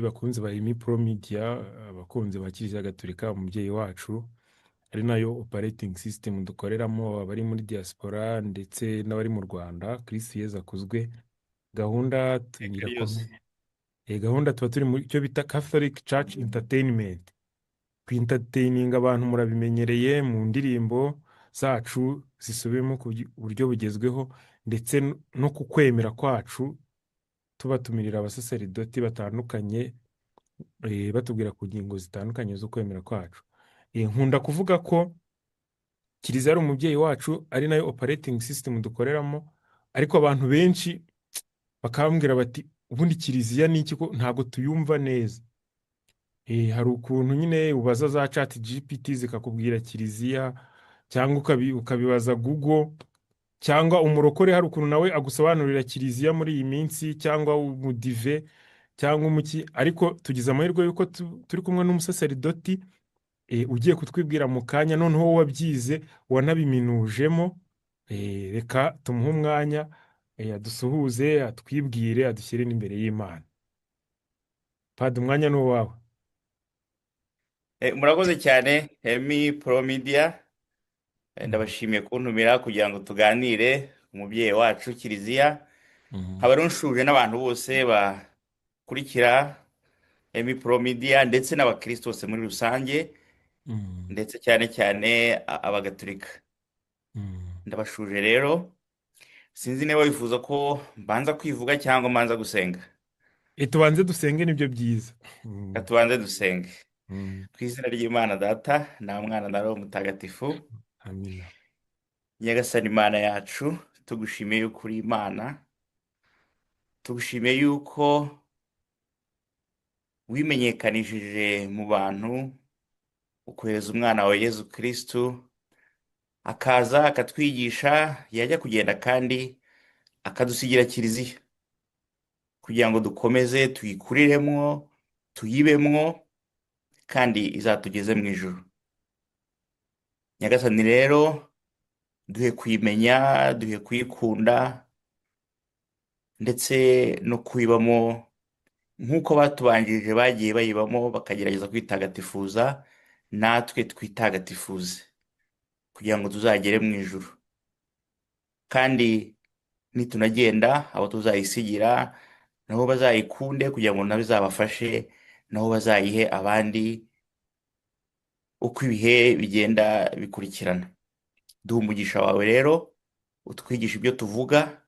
bakunzi ba Emi Pro Media, abakunzi ba Kiliziya Gatolika umubyeyi wacu, ari nayo operating system dukoreramo abari muri diaspora ndetse n'abari mu Rwanda. Kristo Yezu akuzwe. Gahunda Iteka ryose. irakomeye. Gahunda tuba turi muri cyo bita Catholic Church Entertainment. Entertaining abantu murabimenyereye mu ndirimbo zacu zisubiyemo ku buryo bugezweho, ndetse no ku kwemera kwacu tubatumirira abasaseridoti batandukanye, batubwira ku ngingo zitandukanye zo kwemera kwacu. Nkunda kuvuga ko Kiliziya ari umubyeyi wacu, ari nayo operating system dukoreramo, ariko abantu benshi bakambwira bati ubundi Kiliziya ni iki ko ntabwo tuyumva neza. Hari ukuntu nyine ubaza za chat GPT zikakubwira Kiliziya, cyangwa ukabibaza Google, cyangwa umurokore hari ukuntu nawe agusobanurira Kiliziya muri iyi minsi, cyangwa umudive cyangwa umuki. Ariko tugize amahirwe yuko turi kumwe n'umusaseridoti ugiye kutwibwira mu kanya, noneho wowe wabyize wanabiminujemo. Reka tumuhe umwanya adusuhuze, atwibwire, adushyire n'imbere y'Imana. Padi, umwanya ni uwawe. Murakoze cyane Emi Pro Media. Ndabashimiye kuntumira kugira ngo tuganire umubyeyi wacu Kiliziya. Nkaba nshuje n'abantu bose bakurikira Emi Pro Media ndetse n'abakristo bose muri rusange, ndetse cyane cyane abagatolika. Ndabashuje rero. Sinzi niba wifuza ko mbanza kwivuga cyangwa mbanza gusenga. Tubanze dusenge, nibyo byiza. Tubanze dusenge. Ku izina ry'Imana Data na Mwana na Roho Mutagatifu. Amina. Nyagasani Imana yacu, tugushimiye yuko uri Imana. Tugushimiye yuko wimenyekanishije mu bantu ukohereza umwana wa Yezu Kristu, akaza akatwigisha, yajya kugenda kandi akadusigira Kiliziya kugira ngo dukomeze tuyikuriremo, tuyibemwo, kandi izatugeze mu ijuru. Nyagasani rero, duhe kuyimenya, duhe kuyikunda, ndetse no kuyibamo nk'uko batubanjirije bagiye bayibamo bakagerageza kwitagatifuza, natwe twitagatifuze kugira ngo tuzagere mu ijuru. Kandi nitunagenda, abo tuzayisigira nabo bazayikunde kugira ngo nabo izabafashe, nabo bazayihe abandi uko ibihe bigenda bikurikirana. Duha umugisha wawe rero, utwigisha ibyo tuvuga,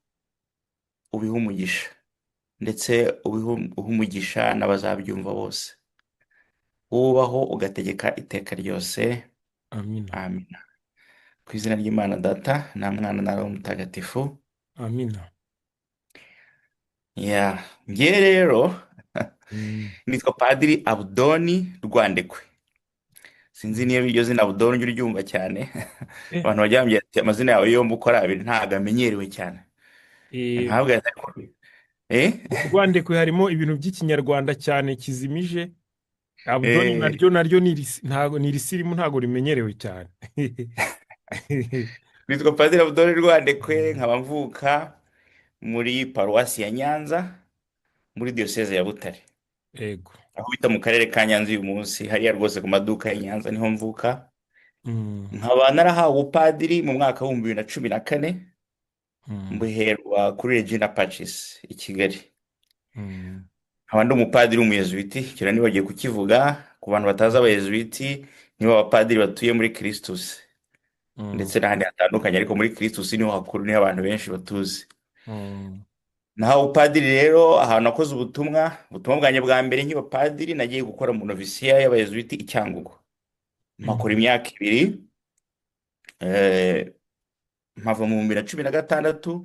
ubihe umugisha, ndetse uhe umugisha n'abazabyumva bose. Wubaho ugategeka iteka ryose. Amina. Amina. Ku izina ry'Imana Data na Mwana na Roho Mutagatifu. Amina. Njye rero nitwa Padiri Abudoni Rwandekwe. Sinzi niba iryo zina Abudoni ujya uryumva cyane. Abantu bajya bambwira ati amazina yawe yombi uko ari abiri ntabwo amenyerewe cyane. Ntabwo Rwandekwe harimo ibintu by'ikinyarwanda cyane kizimije. Abudoni naryo ni irisirimu, ntabwo rimenyerewe cyane. Nitwa Padiri Abudoni Rwandekwe, nkaba mvuka muri paruwasi ya Nyanza, muri diyoseze ya Butare. Yego. Aho bita mu karere ka Nyanza uyu munsi, hariya rwose ku maduka ya Nyanza niho mvuka. Nkaba narahawe ubupadiri mu mwaka w'2014, mbuherwa kuri Regina Pacis i Kigali. Nkaba ndi umupadiri w'umuyezuwiti, kira nibagiye kukivuga ku bantu batazi abayezuwiti, nibo abapadiri batuye muri Kristus, ndetse n'ahandi hatandukanye, ariko muri Kristus niho hakuru, niho abantu benshi batuzi. Nahawe ubupadiri rero ahantu nakoze ubutumwa bwanjye bwa mbere nkiba padiri, nagiye gukora mu novisiya y'abayezuwiti i Cyangugu. Mpakora imyaka 2, mpava mu 2016.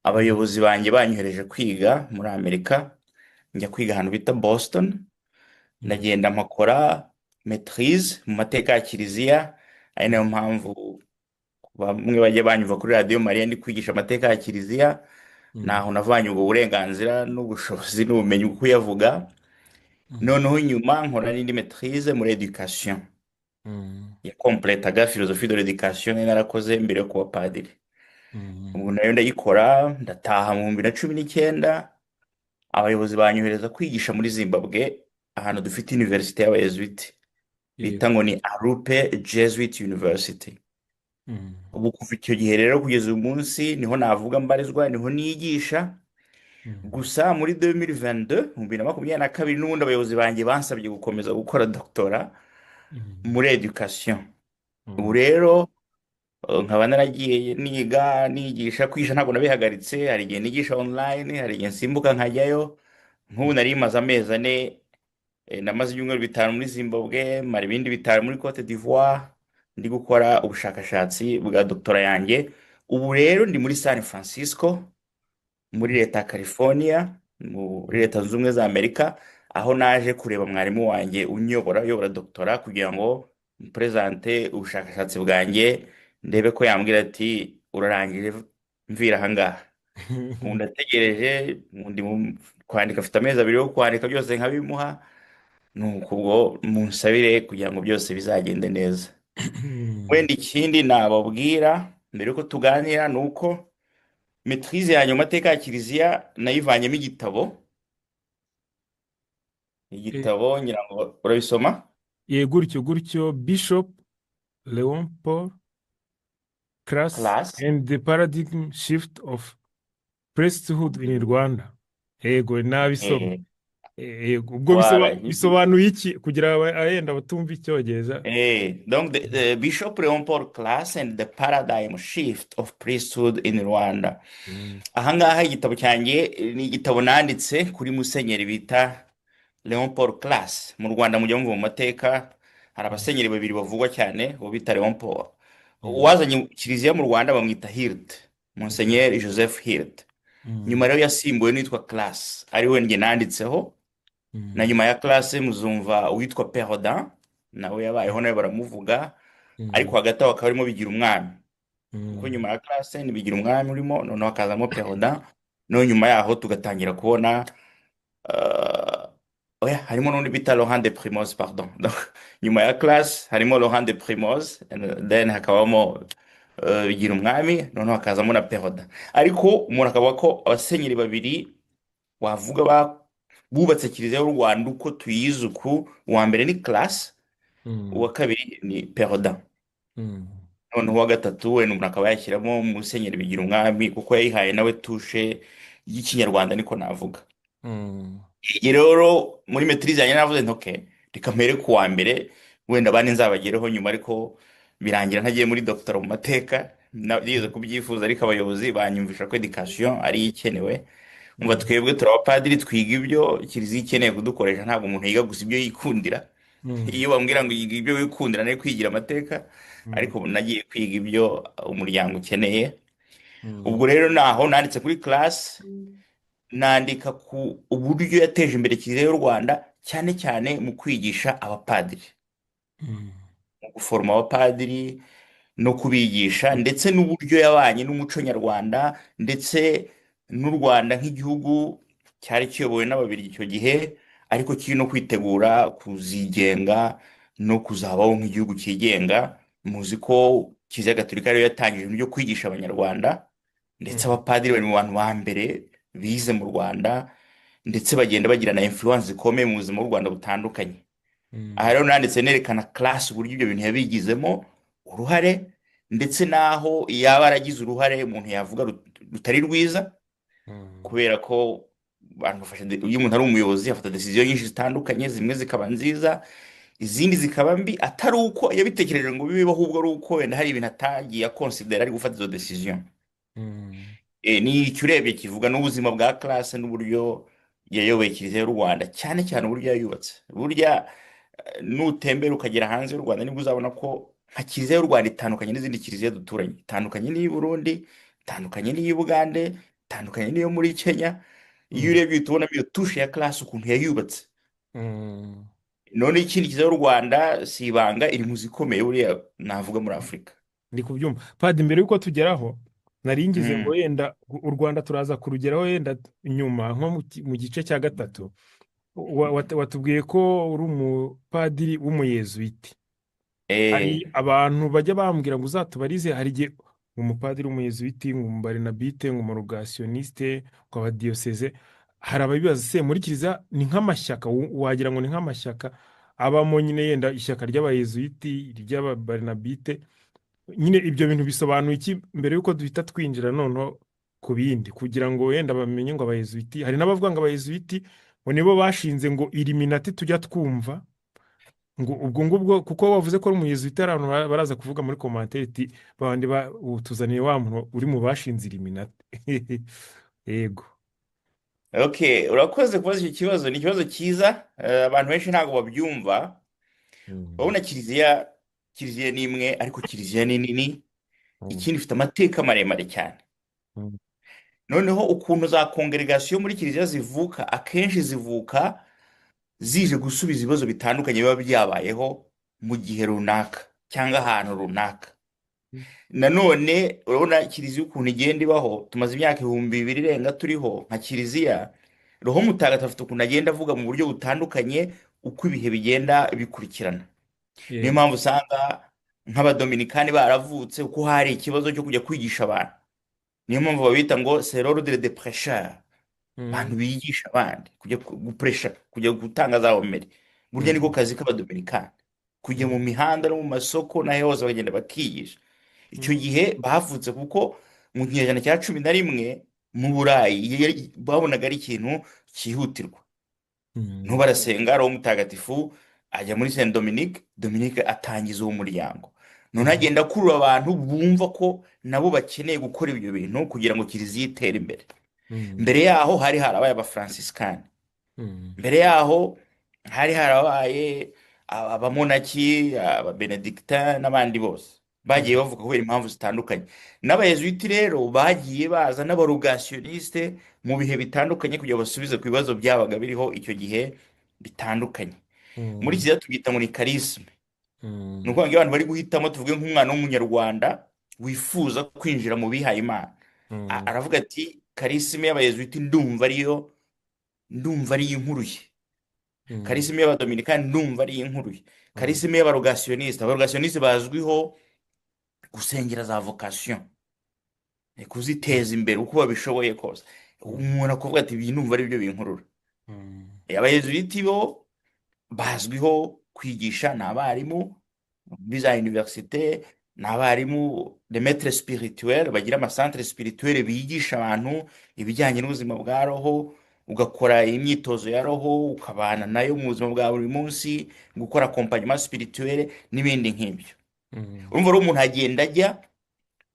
Abayobozi banjye banyohereje kwiga muri Amerika, njya kwiga ahantu bita Boston. Ndagenda mpakora maîtrise mu mateka ya Kiliziya, ari nayo mpamvu bamwe bajya banyumva kuri Radio Maria ndi kwigisha amateka ya Kiliziya. Naho navanye ubwo burenganzira n'ubushobozi n'ubumenyi bwo kuyavuga. Noneho nyuma nkora n'indi maîtrise muri education ya completaga philosophie de l'éducation, narakoze mbere yo kuba padiri. Ubwo nayo ndayikora, ndataha mu 2019. abayobozi banyohereza kwigisha muri Zimbabwe ahantu dufite universite y'abayezuwiti bita yego. ngo ni Arupe Jesuit University. Mm, Ubu kuva icyo gihe rero kugeza uyu munsi niho navuga mbarizwa, niho nigisha. mm, Gusa muri 2022 mu 2022 n'ubundi abayobozi banjye bansabye gukomeza gukora doctora mm, muri education. Ubu mm, rero nkaba naragiye niga nigisha, kwigisha ntabwo nabihagaritse, hari igihe nigisha online, hari igihe nsimbuka nkajyayo. Nk'ubu nari maze amezi ane, namaze ibyumweru bitanu muri Zimbabwe, mara ibindi bitanu muri Cote d'Ivoire, ndi gukora ubushakashatsi bwa doctora yanjye. Ubu rero ndi muri San Francisco muri leta ya California muri mm. leta zunze ubumwe za Amerika, aho naje kureba mwarimu wanjye uyobora doctora kugira ngo mpresente ubushakashatsi bwanjye, ndebe ko yambwira ati urarangije mvira ahangaha. Ubu ndategereje, kwandika, afite amezi abiri yo kwandika byose nkabimuha, nuko ubwo munsabire kugira ngo byose bizagende neza. Wenda ikindi nababwira mbere yuko tuganira ni uko maîtrise yanjye mu mateka ya Kiliziya nayivanyemo igitabo. Eh, Igitabo ngira ngo urabisoma. gutyo gutyo, Bishop Leon Paul Class Class. and the Paradigm Shift of Priesthood in Rwanda. Yego, nabisoma. Eh, Yego, ubwo voilà. bisobanuye iki kugira abenda batumva icyongereza? Donc the Bishop Leon Paul Class and the Paradigm Shift of Priesthood in Rwanda. Mm, Ahangaha igitabo cyanjye ni igitabo nanditse kuri musenyeri bita Leon Paul Class. Mu Rwanda mujya mumva mu mateka hari mm, abasenyeri babiri bavugwa cyane uwo bita Leon Paul. mm, Uwazanye Kiliziya mu Rwanda bamwita Hirt, mm, Monseigneur Joseph Hirt. mm, Nyuma rero yasimbuwe n'uwitwa Class, ari we njye nanditseho. Na mm, nyuma ya Class muzumva uwitwa Perrodin, nawe yabayeho, nawe baramuvuga. Ariko mm, hagati aho hakaba harimo Bigira Umwami, kuko mm, nyuma ya Class ni Bigira Umwami urimo, noneho hakazamo Perrodin. No nyuma yaho tugatangira kubona uh, oya, harimo n'undi bita Laurent de Primoz, pardon. Donc, nyuma ya Class harimo Laurent de Primoz, and then hakabamo Bigira Umwami, noneho hakazamo na Perrodin. Ariko umuntu akavuga ko abasenyeri babiri wavuga bubatse Kiliziya y'u Rwanda uko tuyizi uku, uwa mbere ni Class, mm, uwa kabiri ni Perrodin. mm, Noneho uwa gatatu wenda umuntu akaba yashyiramo Musenyeri Bigira Umwami kuko yayihaye nawe tushe y'ikinyarwanda, niko navuga. mm, Iyi rero muri maîtrise yanjye navuze nti okay, reka mpere ku wa mbere, wenda abandi nzabagereho nyuma, ariko birangira ntagiye muri doctora mu mateka. Nigeze kubyifuza ariko abayobozi banyumvisha ko education ari ikenewe. Umva, mm, twebwe turi abapadiri, twiga ibyo Kiliziya ikeneye kudukoresha, ntabwo umuntu yiga gusa ibyo yikundira. mm, Iyo bambwira ngo yiga ibyo wikundira nawe kwigira amateka, mm, ariko ubu nagiye kwiga ibyo umuryango ukeneye. mm, Ubwo rero naho nanditse kuri Class, nandika ku uburyo yateje imbere Kiliziya y'u Rwanda, cyane cyane mu kwigisha abapadiri, mm, mu guforoma abapadiri no kubigisha, ndetse n'uburyo yabanye n'umuco nyarwanda, ndetse n'u Rwanda nk'igihugu cyari kiyobowe n'Ababiligi icyo gihe, ariko kiri no kwitegura kuzigenga no kuzabaho nk'igihugu cyigenga. Muzi ko Kiliziya Gatolika ariyo yatangije ibintu byo kwigisha Abanyarwanda, ndetse mm, abapadiri bari mu bantu ba mbere bize mu Rwanda, ndetse bagenda bagira na influence zikomeye mu buzima bw'u Rwanda butandukanye. Aha mm, rero nanditse nerekana Class uburyo ibyo bintu yabigizemo uruhare, ndetse n'aho yaba yaragize uruhare umuntu yavuga rutari rwiza, mm, kubera ko abantu iyo umuntu ari umuyobozi afata decision nyinshi zitandukanye, zimwe zikaba nziza, izindi zikaba mbi, atari uko yabitekereje ngo bibeho, ahubwo ari uko wenda hari ibintu atagiye akonsidera ari gufata izo decision. mm, Ni icyo urebye kivuga n'ubuzima bwa Class n'uburyo yayoboye Kiliziya y'u Rwanda, cyane cyane uburyo yayubatse. Burya nutembera ukagera hanze y'u Rwanda nibwo uzabona ko nka Kiliziya y'u Rwanda itandukanye n'izindi Kiliziya duturanye, itandukanye n'iy'i Burundi, itandukanye n'iy'i Bugande, itandukanye n'iyo muri Kenya. Iyo mm, urebye uhita ubonamo iyo tushe ya Class ukuntu yayubatse. mm. None ikindi Kiliziya y'u Rwanda si ibanga, iri mu zikomeye buriya navuga muri Afurika. Ndi kubyumva padi. Mbere y'uko tugeraho, nari ngize ngo Mm. yenda u Rwanda turaza kurugeraho yenda nyuma, nko mu gice cya gatatu. Watubwiye ko uri umupadiri w'umuyezuwiti. Hari Eh, abantu bajya bambwira ngo uzatubarize, hari igihe umupadiri w'umuyezuwiti, ngo umubarinabite, ngo umurogasiyoniste, ngo abadiyoseze. hari ababibaza se muri kiliziya ni nk'amashyaka, wagira ngo ni nk'amashyaka abamo nyine, yenda ishyaka ry'abayezuwiti, ry'ababarinabite, nyine ibyo bintu bisobanuye iki mbere y'uko duhita twinjira noneho ku bindi, kugira ngo wenda bamenye ngo abayezuwiti, hari n'abavuga ngo abayezuwiti ngo nibo bashinze ngo iliminati tujya twumva, ngo ubwo ngubwo kuko wavuze ko ari umuyezuwiti, hari abantu baraza kuvuga muri komantere iti babandi tuzaniye wa muntu uri mu bashinze iliminati. Yego. Okay, urakoze kubaza icyo kibazo. Ni ikibazo cyiza, abantu benshi ntabwo babyumva. Mm, Urabona kiliziya ni imwe, ariko kiliziya ni nini, mm, ikindi ifite amateka maremare cyane. mm, Noneho ukuntu za kongregasiyo muri kiliziya zivuka, akenshi zivuka zije gusubiza ibibazo bitandukanye biba byabayeho mu gihe runaka cyangwa ahantu runaka. Nanone urabona kiliziya ukuntu igenda ibaho, tumaze imyaka 2000 irenga turiho nka kiliziya. Roho Mutagatifu afite ukuntu agenda avuga mu buryo butandukanye uko ibihe bigenda bikurikirana. Niyo yego. mpamvu usanga nk'abadominikani baravutse uko hari ikibazo cyo kujya kwigisha abantu. Niyo mpamvu babita ngo c'est l'ordre de prêcheur, abantu Mm, bigisha abandi kujya gupresha, kujya gutanga za homeri. Burya niko mm, kazi k'abadominikani, kujya mu mm, mihanda no mu masoko n'aho hose bagenda bakigisha. Icyo mm, gihe bavutse kuko mu kinyejana cya 11 mu Burayi babonaga ari ikintu cyihutirwa. Niho mm, barasenga, roho mutagatifu ajya muri Saint Dominique, Dominique atangiza uwo muryango. None mm, agenda akurura abantu bumva ko nabo bakeneye gukora ibyo bintu kugira ngo kiliziya itere imbere. mm, Mbere yaho hari harabaye abafransisikani, mm, mbere yaho hari harabaye abamonaki, ababenedikita n'abandi bose bagiye mm, bavuga kubera impamvu zitandukanye. N'abayezuwiti rero bagiye baza n'abarogasiyoniste mu bihe bitandukanye kugira ngo basubize ku bibazo byabaga biriho icyo gihe bitandukanye. Muri mm, kiliziya tubyita ngo ni karisime. Ni mm, ukuvuga ngo iyo abantu bari guhitamo, tuvuge nk'umwana w'umunyarwanda wifuza kwinjira mu bihaye Imana, mm, aravuga ati karisime y'abayezuwiti ndumva ari inkuruye. mm, Karisime y'abadominikani ndumva ari inkuruye. mm, Karisime y'abarogasiyoniste bazwiho gusengera za vocation, kuziteza imbere uko babishoboye kose. Umuntu akavuga ati ibi ndumva ari byo binkurura. mm, Abayezuwiti bo bazwiho kwigisha, ni abarimu muri za universite, ni abarimu de maître spirituel, bagira amasantere spirituel bigisha abantu ibijyanye n'ubuzima bwa roho, ugakora imyitozo ya roho ukabana nayo mu buzima bwa buri munsi, gukora accompagnement spirituel n'ibindi nk'ibyo. mm, Urumva rero umuntu agenda ajya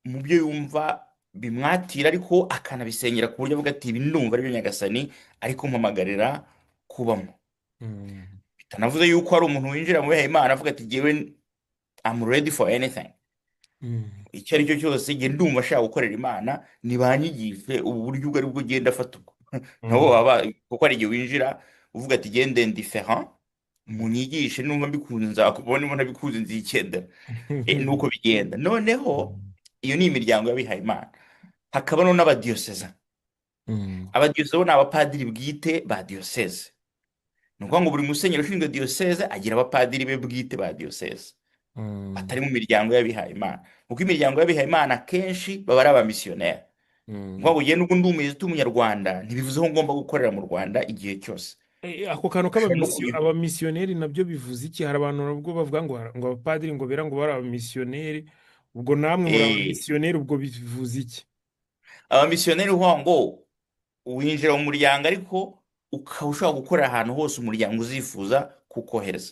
mu byo yumva bimwatira, ariko akanabisengera ku buryo avuga ati ibi ndumva ari byo Nyagasani ariko mpamagarira kubamo. mm, Bitanavuze yuko hari umuntu winjira mu bihaye Imana avuga ati jyewe I'm ready for anything. mm, Icyo ari cyo cyose njye ndumva ashaka gukorera Imana, nibanyigishe ubu buryo ubwo ari bwo genda afata ubwo. Nabo mm, baba, kuko hari igihe winjira uvuga ati gende indifférent, munyigishe numva mbikunze nzakubona, niba ntabikunze nzikendera. Nuko bigenda. Noneho mm, iyo ni imiryango y'abihaye Imana. Hakaba no n'abadiyoseza. mm, Abadiyoseze bo ni abapadiri bwite ba diyoseze. Ni ukuvuga ngo buri musenyeri ushinzwe diyoseze agira abapadiri be bwite ba diyoseze, mm, batari mu miryango y'abihaye Imana. Kuko imiryango y'abihaye Imana akenshi baba ari abamisiyoneri. Ni ukuvuga mm. ngo ugenda ubwo ndi umuyezuwiti w'umunyarwanda ntibivuze ko ngomba gukorera mu Rwanda igihe cyose. Ako kantu Ushobora no kujya abamisiyoneri nabyo bivuze iki? Hari abantu nabwo bavuga ngo abapadiri ngo bera ngo bari abamisiyoneri, ubwo namwe muri eh, abamisiyoneri ubwo bivuze iki? abamisiyoneri uvuga ngo winjira mu muryango, ariko ukaba ushobora gukorera ahantu hose umuryango uzifuza kukohereza.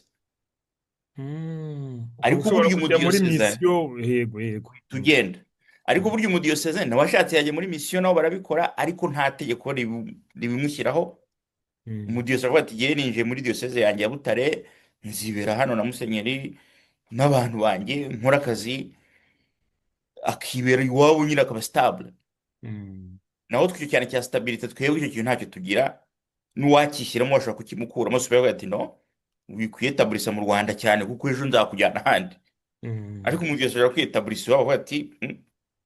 Ukaba Ariko ushobora burya kujya muri umudiyoseze misiyo, yego yego. tugenda, ariko burya umudiyoseze nawe ashatse yajya muri misiyo, nabo barabikora, ariko nta tegeko ribimushyiraho. Mm, Umudiyoseze avuga ati igihe ninjiye muri diyoseze yanjye ya Butare, nzibera hano na musenyeri n'abantu banjye nkora akazi, akibera iwabo nyine akaba stable. mm, Naho twicyo cyane cya stabilité, twebwe icyo kintu ntacyo tugira. N'uwakishyiramo bashobora kukimukuramo, si ukuvuga ati no wikwiye taburisa mu Rwanda cyane kuko ejo nzakujyana ahandi. mm, Ariko umudiyoseze ashobora kwitaburisa iwabo, avuga ati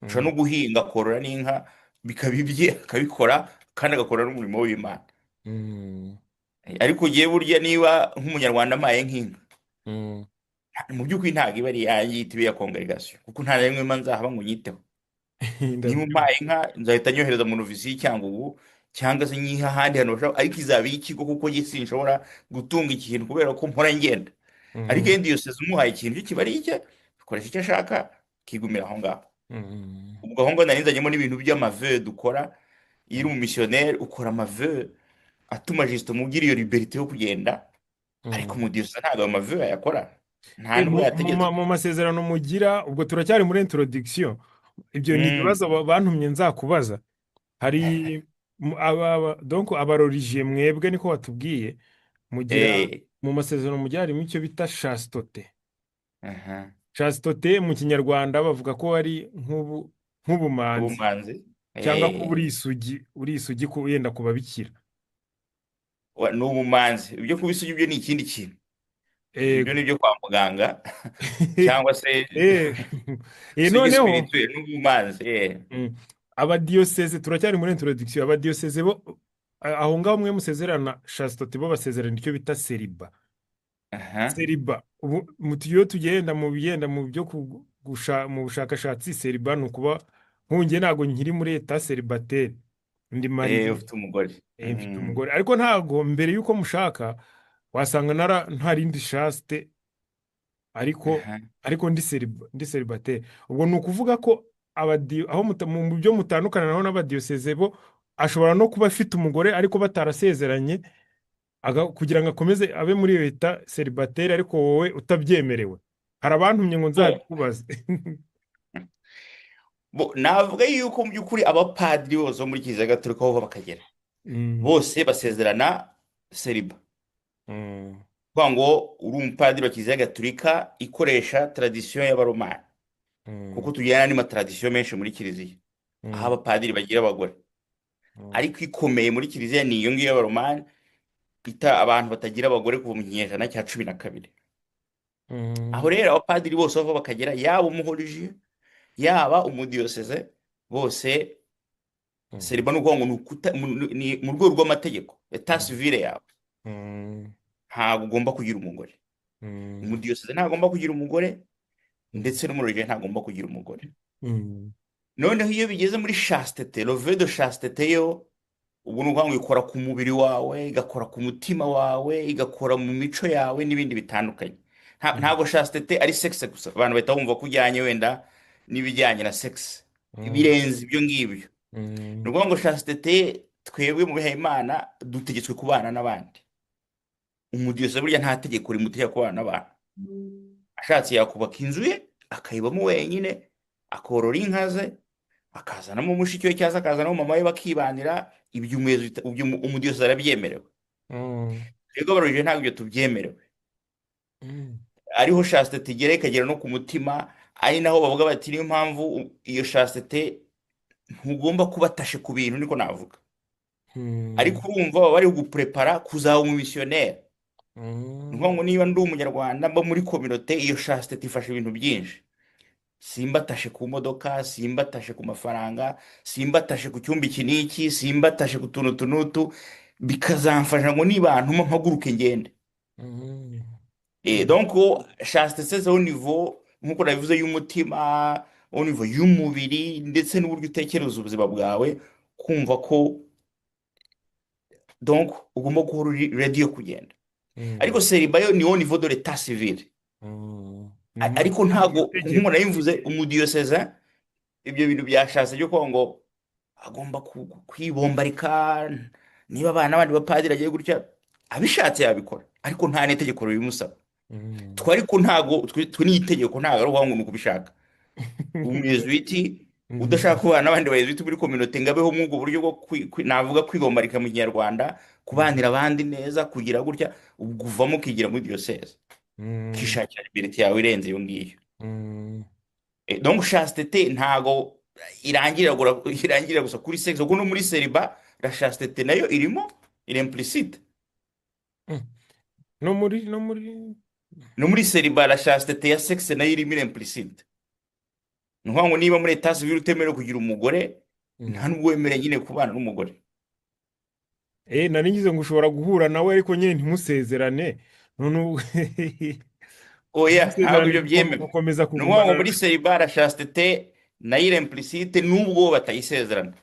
ushobora no mm, guhinga akorora n'inka bikaba ibye akabikora, kandi agakora n'umurimo w'Imana. mm, Ariko ugiye burya niba nk'umunyarwanda amaye nk'inka, mm. mu by'ukuri ntabwo iba ari iyanjye, ihita iba iya congregation, kuko nta na rimwe mba nzahaba ngo nyiteho. Niba Ndabyumva. umpaye inka nzahita nyohereza mu novisi y'Icyangugu cyangwa se nyiha ahandi hantu bashaka, ariko izaba iy'ikigo kuko njye sinshobora gutunga ikintu kubera ko mpora ngenda. Ariko Mhm. iyo diyoseze umuhaye ikintu cyo kiba ari icye, akoresha icyo ashaka, kigumira aho ngaho. Mhm. ubwo aho ngaho nari nzanyemo n'ibintu by'amave dukora. Iyo uri umumisiyoneri ukora amave atuma Justin mugira iyo liberite yo kugenda, ariko Mhm. umudiyoseze ntabwo ayo mave yayakora, nta nubwo yategetse. Mu masezerano mugira, ubwo turacyari muri introduction, ibyo ni Mm. ibibazo bantumye nzakubaza. Hari donc abarorigiye mwebwe niko watubwiye, mugira Eh, mu masezerano mugira harimo icyo bita chasteté. aha. Chasteté mu kinyarwanda bavuga ko ari nk'ubumanzi, Ubumanzi. cyangwa kuba Eh, uri isugi yenda ku babikira. ni ubumanzi. Ibyo kuba isugi byo ni ikindi kintu. Ibyo Ego. ni ibyo kwa muganga cyangwa se Eh, isugi noneho spirituel n'ubumanzi. mm, abadiyoseze turacyari muri introduction. Abadiyoseze bo aho ngaho mwe musezerana chasteté, bo basezerana icyo bita seriba. Aha. Seriba ubu iyo tugenda mu bigenda mu byo mu bushakashatsi, seriba ni ukuba nkunge ntabwo nkiri muri eta seribateri, ndi mariye, Ufite umugore. mfite Mm. umugore, ariko ntabwo mbere y'uko mushaka wasanga nta rindi shaste, ariko Aha. ndi seribateri. Ubwo ni ukuvuga ko aho mu byo mutandukana naho n'abadiyoseze bo, ashobora no kuba afite umugore ariko batarasezeranye, kugira ngo akomeze abe muri leta seribateri, ariko wowe utabyemerewe. Hari abantumye ngo Bon, nzabikubaze. navuga yuko mu by'ukuri abapadiri bose bo muri kiliziya gatolika aho bava bakagera, Mm, bose basezerana seriba. mm, kuvuga ngo uri umupadiri wa kiliziya gatolika ikoresha tradisiyo y'abaromani, kuko mm, tugirana n'andi matradisiyo menshi muri kiliziya aho mm, abapadiri bagira abagore, mm, ariko ikomeye muri kiliziya ni iyo ngiyo y'abaromani, ita abantu batagira abagore kuva mu kinyejana cya 12. Aho mm, rero abapadiri bose bava bakagera, yaba umuhoriji yaba umudiyoseze, bose mm, seriba ni ukuvuga ngo ni mu rwego rw'amategeko eta civile yawe, mm, ntabwo ugomba kugira umugore. mm, Umudiyoseze ntagomba kugira umugore, mm, ndetse n'umurorije ntagomba kugira umugore. mm, Noneho iyo bigeze muri chastete, love de chastete yo, ubwo ni ukuvuga ngo ikora ku mubiri wawe, igakora ku mutima wawe, igakora mu mico yawe n'ibindi bitandukanye. mm, Ntabwo chastete ari sexe gusa, abantu bahita bumva ko ujyanye wenda n'ibijyanye na sexe, mm, birenze ibyo ngibyo. Ni mm, ukuvuga ngo chastete, twebwe mu bihaye Imana dutegetswe kubana n'abandi. Umudiyoseze burya nta tegeko rimutegeka kubana n'abantu. Ashatse yakubaka inzu ye akayibamo wenyine, akorora inka ze, akazanamo mushiki we cyangwa se akazanamo mama we bakibanira, ibyo umudiyoseze arabyemerewe. mm, Twebwe abarorije ntabwo ibyo tubyemerewe. mm, Ariho chastete igera ikagera no ku mutima, ari naho bavuga bati niyo mpamvu iyo chastete ntugomba kuba atashe ku bintu, niko navuga. mm, Ariko urumva baba bari guprepara kuzaba umumisiyoneri. Ni ukuvuga mm, ngo niba ndi umunyarwanda mba muri kominote, iyo chastete ifasha ibintu byinshi. Simbatashe ku modoka, simbatashe ku mafaranga, simbatashe ku cyumba iki n'iki, simbatashe ku tuntu tunutu, bikazamfasha ngo nibantuma mpaguruke ngende. mm, Donc chastete c'est au niveau, nk'uko nabivuze, y'umutima, au niveau y'umubiri, ndetse n'uburyo utekereza ubuzima bwawe, kumva ko donc ugomba guhora uri ready yo kugenda. mm, Ariko seriba yo ni au niveau de l'état civil. mm. Ariko Ni ntago, nk'uko itegeko. nabivuze, umudiyoseze ibyo bintu byashatse byo kuvuga ngo agomba kwibombarika, niba abana n'abandi bapadiri agiye gutya, abishatse yabikora, ariko nta n'itegeko ribimusaba. Mm. Twe ariko ntago, twe n'itegeko ntago ari ukuvuga ngo ni ukubishaka. Umuyezuwiti Mhm. udashaka kubana n'abandi bayezuwiti muri kominote ngo abeho muri ubwo buryo bwo navuga kwibombarika mu kinyarwanda, kubanira abandi neza, kugira gutya, ubwo uvamo ukigira muri diyoseze, Mm, ukishakira liberite yawe irenze iyo ngiyo. mm, Donc chastete ntago irangirira gusa kuri sexe, kuko no muri celibat la chastete nayo irimo, iri implicite. mm. No muri No muri celibat la chastete ya sexe nayo irimo, iri implicite. Ni ukuvuga ngo niba muri etat civil utemerewe kugira umugore, nta mm. nubwo wemerewe nyine kubana n'umugore. Nari ngize ngo ushobora guhura nawe ariko nyine ntimusezerane, none Oya, ntabwo ntimusezerane ibyo byemewe. gukomeza Ni ukuvuga ngo kugumana. muri celibat la chastete nayo iri implicite, nubwo batayisezerana.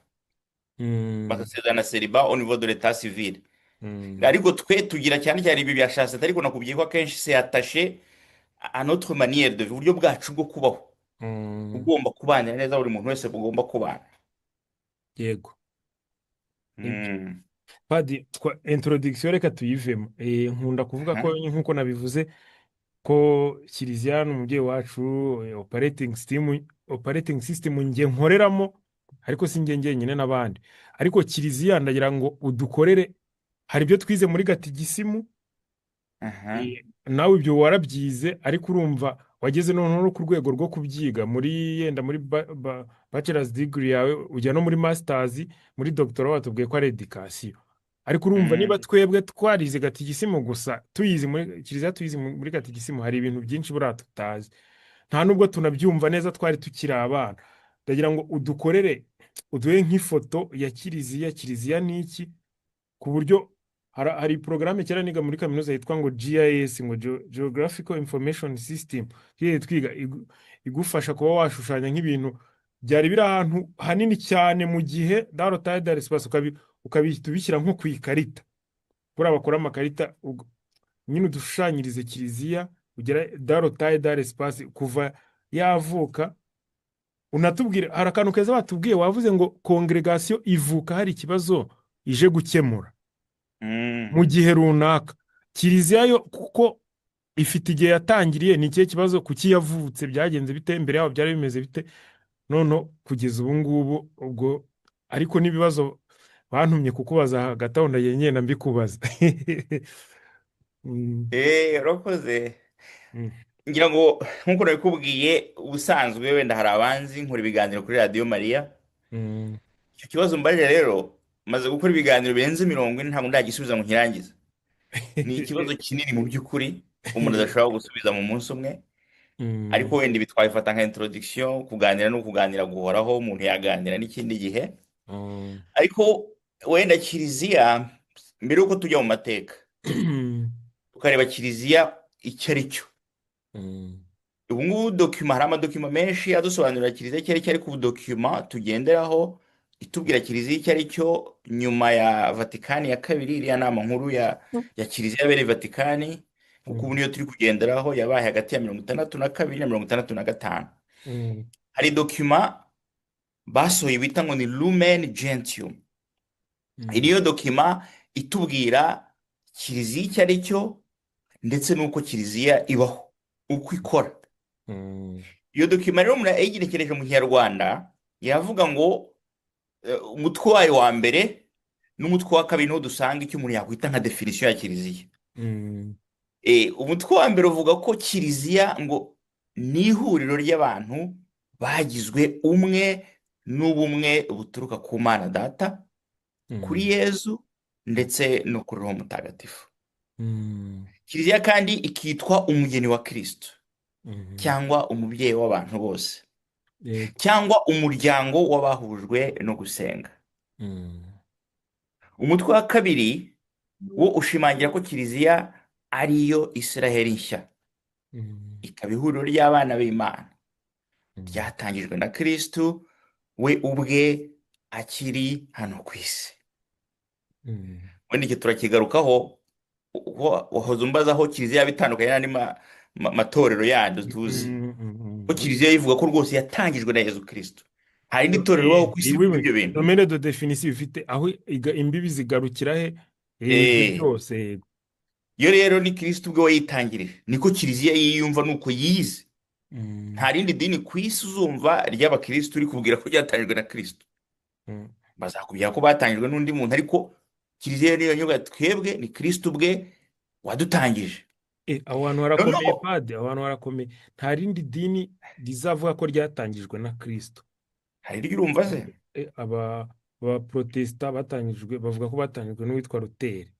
mm, bagasezerana celibat au niveau de l'état civil. mm, Ariko twe tugira cyane cyane ibi bya chasseté, ariko nakubwiye ko akenshi c'est attaché à notre manière de vivre, uburyo bwacu bwo kubaho, mm. ugomba kubanira neza buri muntu wese ugomba kubana. Yego. Nibyo. Mm. Padi, introduction reka tuyivemo. Nkunda kuvuga ko Aha. nk'uko nabivuze ko kiliziya ni umubyeyi wacu, operating system njye nkoreramo, ariko si njye njyenyine n'abandi. Ariko kiliziya ndagira ngo udukorere, hari ibyo twize muri gatigisimu, Aha. nawe ibyo warabyize, ariko urumva wageze noneho no ku rwego rwo kubyiga muri yenda muri bachelor's degree yawe, ujya no muri masters, muri doctorat watubwiye ko ari education. Ariko urumva niba Mm. twebwe twarize gatigisimu gusa, tuyizi muri kiliziya, tuyizi muri gatigisimu, hari ibintu byinshi buriya tutazi, nta nubwo tunabyumva neza, twari tukiri abana. Ndagira ngo udukorere, uduhe nk'ifoto ya kiliziya. Kiliziya ni iki? Ku buryo hari porogaramu kera niga muri kaminuza yitwa ngo GIS, ngo Geographical Information System, tugiye twiga igufasha kuba washushanya nk'ibintu byari biri ahantu hanini cyane mu gihe darotaye dar espace, ukabihita ubishyira nko ku ikarita, buriya bakora amakarita, nyine udushushanyirize kiliziya, ugera darotaye dar espace kuva yavuka. Unatubwire, hari akantu keza batubwiye, wavuze ngo kongregasiyo ivuka hari ikibazo ije gukemura mu Mm. gihe runaka. Kiliziya yo kuko ifite igihe yatangiriye, ni ikihe kibazo? Kuki yavutse? Byagenze bite? Mbere yaho byari bimeze bite? None kugeza ubu ngubu ubwo, ariko n'ibibazo bantumye kukubaza hagati aho ndagiye ngenda mbikubaza. Mm, Urakoze. mm, Ngira ngo nk'uko nabikubwiye, ubusanzwe wenda hari abanzi nkora ibiganiro kuri radiyo Mariya. mm. Icyo kibazo mbarira rero, maze gukora ibiganiro birenze 40, ntabwo ndagisubiza ngo nkirangize. Ni ikibazo kinini mu by'ukuri, umuntu adashobora gusubiza mu munsi umwe. Mm, Ariko wenda ibi twabifata nka introduction, kuganira no kuganira guhoraho, umuntu yaganira n'ikindi gihe. mm. Ariko wenda kiliziya, mbere y'uko tujya mu mateka, tukareba kiliziya icyo ari cyo. Mm, Ubu ngubu hari amadokima menshi adusobanurira kiliziya icyo ari cyo, ariko ubu dokima tugenderaho itubwira kiliziya icyo ari cyo, nyuma ya Vatikani ya kabiri, iriya nama nkuru ya kiliziya yabereye Vatikani, kuko ubu mm, niyo turi kugenderaho, yabaye hagati ya 62 na 65. mm, Hari dokima basohoye bita ngo ni Lumen Gentium. Iyi mm, niyo dokima itubwira kiliziya icyo ari cyo, ndetse n'uko kiliziya ibaho, uko ikora. mm, Iyo dokima rero umuntu yayigenekereje mu kinyarwanda, yavuga ngo umutwe wayo wa mbere n'umutwe wa kabiri niho dusanga icyo umuntu yakwita nka definisiyo ya kiliziya. mm, Umutwe wa mbere uvuga ko kiliziya ngo ni ihuriro ry'abantu bagizwe umwe n'ubumwe buturuka ku Mana Data, kuri mm, Yezu, ndetse no kuri Roho Mutagatifu. mm, Kiliziya kandi ikitwa umugeni wa Kristo, mm. cyangwa umubyeyi w'abantu bose, Yego. cyangwa umuryango w'abahujwe no gusenga. Mm, Umutwe wa kabiri wo ushimangira ko kiliziya ariyo Isiraheli nshya, mm, ikaba ihuriro ry'abana b'Imana, mm, ryatangijwe na Kristo we ubwe akiri hano ku isi. mm, Wenda iki turakigarukaho, wahoze umbaza aho kiliziya yaba itandukanye n'andi matorero yandi tuzi, mm, ko mm. kiliziya ivuga ko rwose yatangijwe na Yezu Kristo. Hari indi torero ribaho ku isi Oui, rivuga oui. ibyo bintu. Domaine de définition ifite aho imbibi zigarukira he? Ibyo Eh, byose, yego. Yo rero ni Kristo ubwe wayitangirije, niko kiliziya yiyumva, nuko yize. Mm, Nta rindi dini ku isi uzumva ry'abakristo uri kubwira ko ryatangijwe na Kristo. mm. Bazakubwira ko batangijwe n'undi muntu, ariko kiliziya niyo nyungu, twebwe ni Kristo ubwe wadutangije. Aho hantu harakomeye Noneho padi, aho hantu harakomeye. Nta rindi dini rizavuga ko ryatangijwe na Kristo. hari iryo urumva se. Abaprotesita batangijwe, bavuga ko batangijwe n'uwitwa Luteri.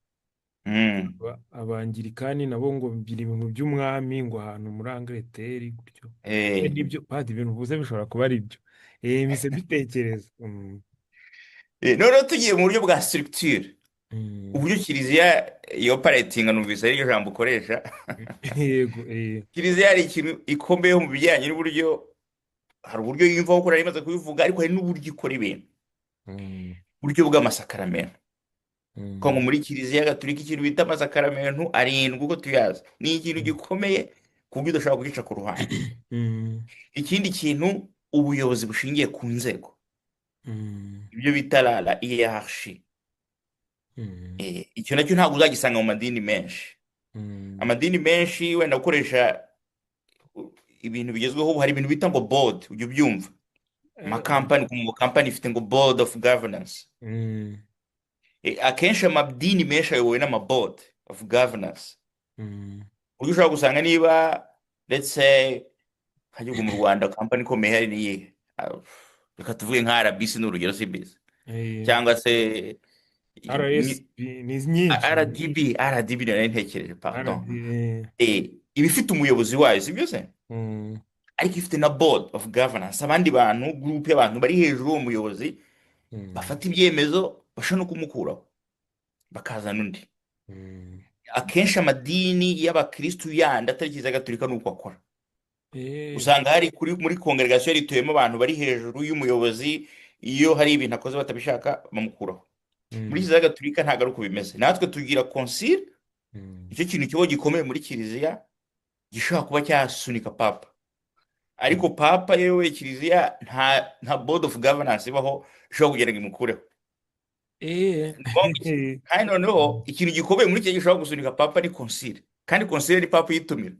Mm. Abangirikani nabo ngo bigira ibintu by'umwami, ngo ahantu muri Angleteri gutyo. Eh. Nibyo padi, ibintu uvuze bishobora kuba ari byo. Mise mbitekereza. Noneho tugiye mu buryo bwa structure, Mm. uburyo kiliziya yoperatinga, numvise ariryo jambo ukoresha. Yego. Kiliziya hari ikintu ikomeye mu bijyanye n'uburyo, hari uburyo yiyumvaho ko nari maze kubivuga, ariko hari n'uburyo ikora ibintu. Mm. buryo bw'amasakaramentu. Ko ngo Mm. muri kiliziya gatolika ikintu bita amasakaramentu arindwi uko tuyazi ni ikintu Mm. gikomeye ku buryo udashobora kugica ku ruhande. Mm. Ikindi kintu, ubuyobozi bushingiye ku nzego, Mm. ibyo bita la hierarchie. Mm. Icyo nacyo ntabwo uzagisanga mu madini menshi. Mm. Amadini menshi wenda gukoresha ibintu bigezweho ubu, hari ibintu bita ngo board, ujya ubyumva. Amakampani, mu kampani ifite ngo board of governance. Mm. Akenshi amadini menshi ayobowe n'amaboard of governance. Mm. Uburyo ushobora gusanga niba let's say nk'igihugu mu Rwanda kampani ikomeye hari niyihe, reka tuvuge nka RBC ni urugero, CBC Eh, cyangwa se RSB ni nyinshi. RDB nari ntekereje, pardon. RD, Iba ifite umuyobozi wayo, si byo se? mm. Ariko ifite na board of governance, abandi bantu, group y'abantu bari hejuru y'uwo muyobozi Mm. bafata ibyemezo, bashobora no kumukuraho bakazana undi. Mm. Akenshi amadini y'abakristu yandi atari kiliziya gatolika ni uko akora. Eh. Usanga hari muri congregation rituyemo abantu bari hejuru y'umuyobozi, iyo hari ibintu akoze batabishaka bamukuraho. Muri Mm. kiliziya gatolika ntabwo ari uko bimeze. Natwe tugira concile, Mm. icyo kintu kiba gikomeye muri kiliziya gishobora kuba cyasunika papa. Mm. Ariko papa yewe kiliziya nta board of governance ibaho ishobora kugenda ngo imukureho. Eh. Ni ngombwa iki? Kandi noneho ikintu gikomeye muri iki gishobora gusunika papa ni concile, kandi concile ni papa uyitumira.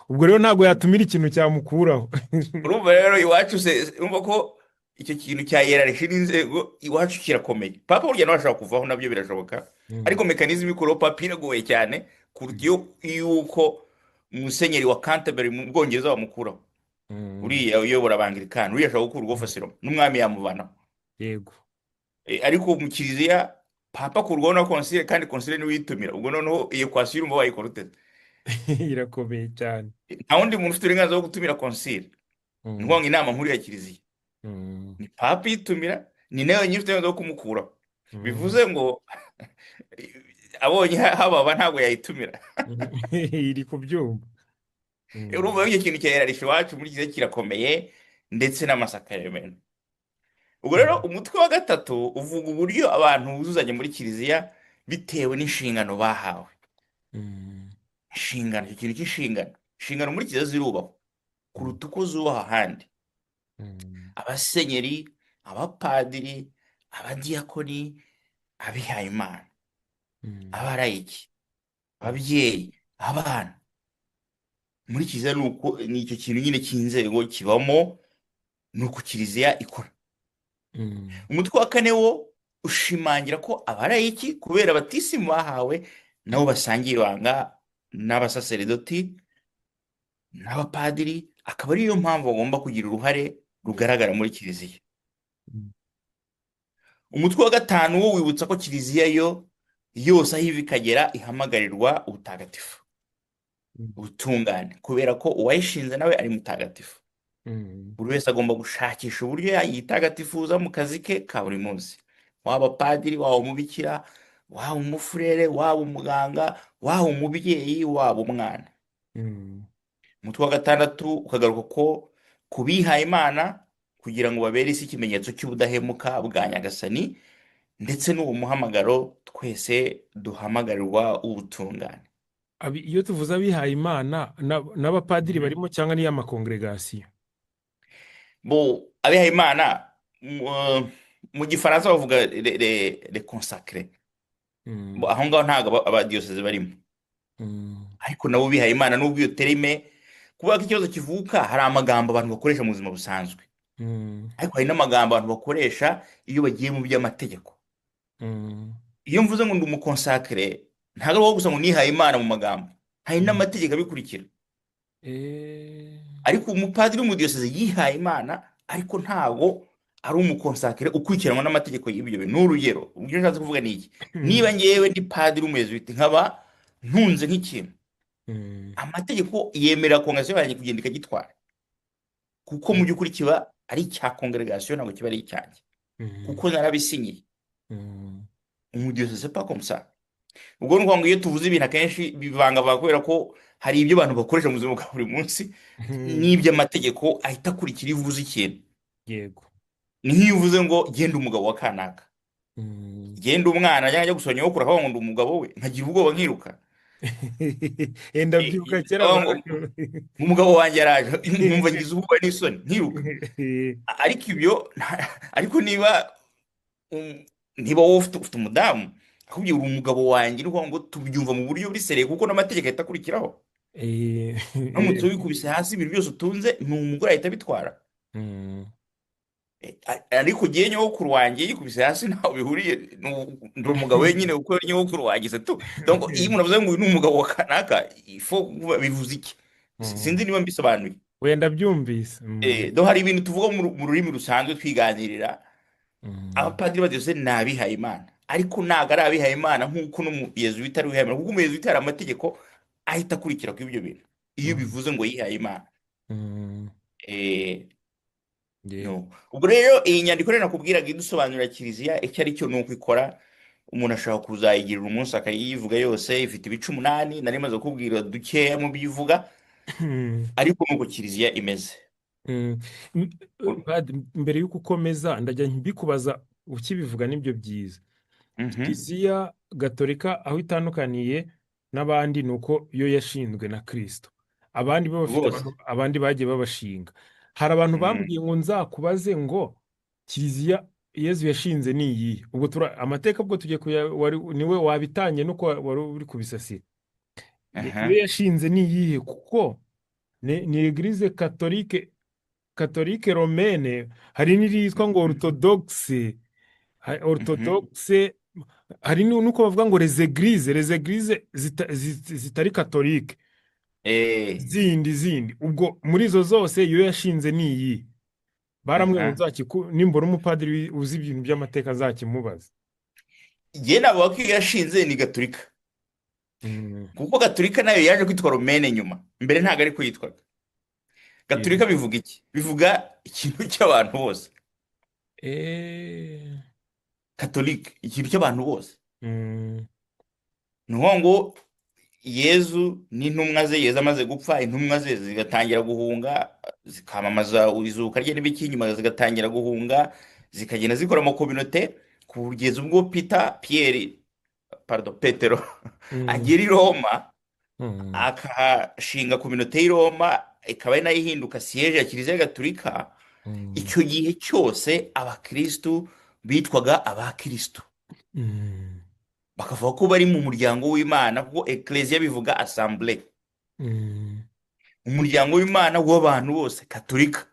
ubwo rero ntabwo yatumira ikintu cyamukuraho. Urumva rero iwacu se, urumva ko icyo kintu cya hierarchie n'inzego iwacu kirakomeye. Papa burya nawe ashobora kuvaho, nabyo birashoboka, ariko Mm. mekanizmu ikuraho papa iragoye cyane kuruta yuko musenyeri wa Canterbury mu Bwongereza bamukuraho. Mm. Uriya uyobora abangilikani, uriya ashobora gukurwaho fasiro n'umwami yamuvanaho. Yego. Ariko mu kiliziya papa akurwaho na konsile, kandi konsile niwe uyitumira. Ubwo noneho iyo kwasiyo urumva wayikora ute? irakomeye cyane. Nta wundi muntu ufite uburenganzira bwo gutumira konsile. Ni Mm. ukuvuga ngo inama nkuru ya kiliziya Mm. ni papa iyitumira, ni nawe nyine ufite uburenganzira bwo kumukuraho. Mm. Bivuze ngo abonye hababa ntabwo yayitumira. iri kubyumva. Mm. Urumva icyo kintu cya hierarchie iwacu muri kiliziya kirakomeye, ndetse n'amasakaramentu. Ubwo rero umutwe wa gatatu uvuga uburyo abantu buzuzanya muri kiliziya bitewe n'inshingano bahawe. Mm. Inshingano, icyo kintu cy'inshingano, inshingano muri kiliziya zirubahwa kuruta uko zubaha ahandi. Mm. Abasenyeri, abapadiri, abadiyakoni, abihayimana, Mm. abarayiki, ababyeyi, abana, muri kiliziya ni icyo kintu nyine cy'inzego kibamo, ni uko kiliziya ikora. Mm. Umutwe wa kane wo ushimangira ko abarayiki kubera batisimu bahawe nabo basangiye ibanga n'abasaseredoti n'abapadiri, akaba ariyo mpamvu bagomba kugira uruhare rugaragara muri kiliziya. Mm. Umutwe wa gatanu wo wibutsa ko kiliziya yo yose aho iva ikagera ihamagarirwa ubutagatifu, Mm. ubutungane, kubera ko uwayishinze nawe ari mutagatifu. Mm. Buri wese agomba gushakisha uburyo yayitagatifuza mu kazi ke ka buri munsi, waba padiri, waba umubikira, waba umufurere, waba umuganga, waba umubyeyi, waba umwana. Mm. Umutwe wa gatandatu ukagaruka ko ku bihaye Imana kugira ngo babere isi ikimenyetso cy'ubudahemuka bwa Nyagasani, ndetse n'uwo muhamagaro twese duhamagarirwa ubutungane. Iyo tuvuze abihaye Imana n'abapadiri barimo cyangwa n'iyo amakongregasiyo? Bo abihaye Imana mu gifaransa bavuga le consacré. Mm. Aho ngaho ntabwo abadiyoseze barimo, Mm. ariko nabo bihaye Imana. N'ubwo iyo terime, kubera ko ikibazo kivuka, hari amagambo abantu bakoresha mu buzima busanzwe, Mm. ariko hari n'amagambo abantu bakoresha iyo bagiye mu by'amategeko. Mm. Iyo mvuze ngo ndi umukonsakire, ntabwo ari wowe gusa ngo nihaye Imana mu magambo, hari Mm. n'amategeko abikurikira. Eh. Ariko umupadiri w'umudiyoseze yihaye Imana, ariko ntabwo ari umukonsakire ukurikiranwa n'amategeko y'ibyo bintu. N'urugero, ubwo nshatse kuvuga ni iki: niba ngewe ndi padiri w'umuyezuwiti nkaba ntunze nk'ikintu, Mm. amategeko yemerera kongregasiyo yanjye kugenda ikagitwara, kuko mu by'ukuri kiba ari icya kongregasiyo, ntabwo kiba ari icyanjye, Mm. kuko narabisinyiye. Mm. Umudiyoseze pas comme ça. Ubwo ni ukuvuga ngo iyo tuvuze ibintu akenshi bivangavanga, kubera ko hari ibyo abantu bakoresha mu buzima bwa buri munsi Mm. n'iby'amategeko ahita akurikira iyo uvuze ikintu. Yego. ni nk'iyo uvuze ngo genda umugabo wa kanaka, Mm. genda umwana ajya gusura nyogokuru akavuga ngo ndi umugabo we, nkagira ubwoba nkiruka. Ndabyibuka kera Akavuga ngo abantu. umugabo wanjye araje, nkumva ngize ubwoba n'isoni nkiruka. Ariko ibyo ariko um, niba wowe ufite umudamu akubwira uri umugabo wanjye, ni ukuvuga ngo tubyumva mu buryo buri sereye kuko n'amategeko ahita akurikiraho. Uramutse wikubise hasi ibintu byose utunze, ni umugore ahita abitwara. Mm. Ariko ugiye nyogokuru wanjye yikubise hasi ntaho bihuriye, ndi umugabo wenyine kuko nyogokuru wanjye se tu. Donc iyo umuntu avuze ngo uyu ni umugabo wa kanaka, bivuze iki? Mm. Sinzi niba mbisobanuye. Wenda byumvise. Donc hari ibintu tuvuga mu rurimi rusanzwe twiganirira, Mm. abapadiri badiyose ni abihaye Imana, ariko ntabwo ari abihaye Imana nk'uko n'umuyezuwiti ari uwihaye Imana, kuko umuyezuwiti hari amategeko ahita akurikira kuri ibyo bintu iyo Mm. bivuze ngo yihaye Imana. Mm. Eh, Yego. no. Ubwo rero iyi nyandiko rero nakubwiraga idusobanurira kiliziya icyo ari cyo ni uko ikora. Umuntu ashobora kuzayigirira umunsi akayivuga yose, ifite ibice 8, nari maze kukubwira dukeya mu byivuga, ariko nuko kiliziya imeze. Mm. M- Mbere y'uko ukomeza ndajya mbikubaza ukibivuga nibyo byiza. Mhm. Kiliziya Gatolika aho itandukaniye n'abandi ni uko yo yashinzwe na Kristo. Abandi bo bafite Rwose. abandi bagiye babashinga. Hari abantu Mhm. bambwiye ngo nzakubaze ngo Kiliziya Yezu yashinze ni iyihe? Ubwo amateka ubwo tugiye niwe wabitanye nuko wari uri kubisasira. Iyo Aha. yashinze ni iyihe? Kuko ni Eglise Katolike Romene, hari n'iriyitwa ngo Orthodoxe. Mhm. Orthodoxe, hari nuko bavuga ngo les églises zitari katolike, Eh. zindi ubwo muri izo zose iyo yashinze ni iyi. Baramwe ngo Aha. nimbona umupadiri uzi ibintu by'amateka azakimubaza. Jye navuga ko iyo yashinze ni Gatolika, Mm. kuko Gatolika nayo yaje kwitwa Romene nyuma, mbere ntabwo ari ko yitwaga. Yeah. Gatolika bivuga iki? Bivuga ikintu cy'abantu bose. Eh. Katolika ikintu cy'abantu bose. Mm. Ni ukuvuga ngo Yezu n'intumwa ze, Yezu amaze gupfa, intumwa ze zigatangira guhunga, zikamamaza izuka rye n'ibiki, inyuma zigatangira guhunga, zikagenda zikora amakominote, kugeza ubwo Petero Mm. agera i Roma, Mm. akahashinga kominote y'i Roma, ikaba ari nayo ihinduka siyeje ya Kiliziya Gatolika. Mm. Icyo gihe cyose abakristu bitwaga abakristu, Mm. bakavuga ko bari mu muryango w'Imana, kuko ecclesia bivuga assemblée, Mm. umuryango w'Imana w'abantu bose, Gatolika.